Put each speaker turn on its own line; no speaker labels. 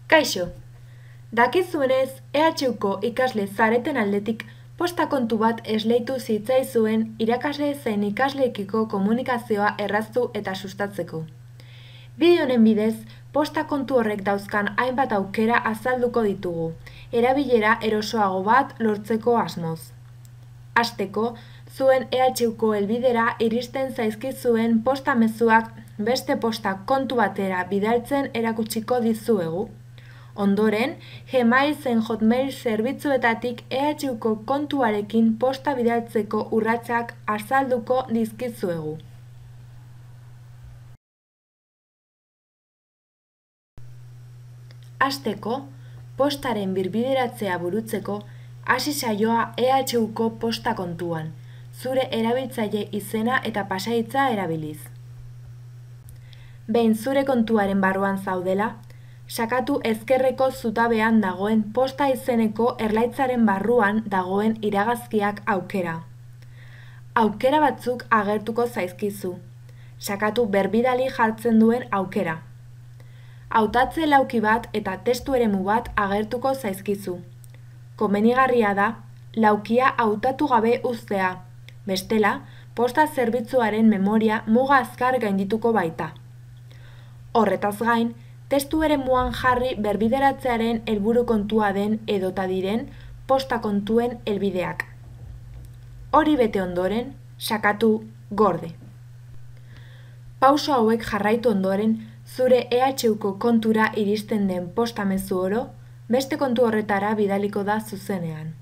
Kaixo, dakizuenez EHUko ikasle zareten aldetik posta kontu bat esleitu zitzaizuen irakasle zein ikasleekiko komunikazioa erraztu eta sustatzeko. Bideo honen bidez, posta kontu horrek dauzkan hainbat aukera azalduko ditugu, erabilera erosoago bat lortzeko asmoz. Hasteko, zuen EHUko helbidera iristen zaizkizuen posta mezuak beste posta kontu batera bidaltzen erakutsiko dizuegu. Ondoren, Gmail zein Hotmail zerbitzuetatik EHUko kontuarekin posta bidaltzeko urratsak azalduko dizkizuegu. Hasteko, postaren birbideratzea burutzeko, hasi saioa EHUko posta kontuan, zure erabiltzaile izena eta pasahitza erabiliz. Behin zure kontuaren barruan zaudela, sakatu ezkerreko zutabean dagoen posta izeneko erlaitzaren barruan dagoen iragazkiak aukera. Aukera batzuk agertuko zaizkizu. Sakatu berbidali jartzen duen aukera. Hautatze lauki bat eta testu eremu bat agertuko zaizkizu. Komenigarria da, laukia hautatu gabe uztea. Bestela, posta zerbitzuaren memoria muga azkar gaindituko baita. Horretaz gain, testu eremuan jarri berbideratzearen helburu kontua den edota diren posta kontuen helbideak. Hori bete ondoren, sakatu gorde. Pauso hauek jarraitu ondoren, zure EHUko kontura iristen den posta mezu oro, beste kontu horretara bidaliko da zuzenean.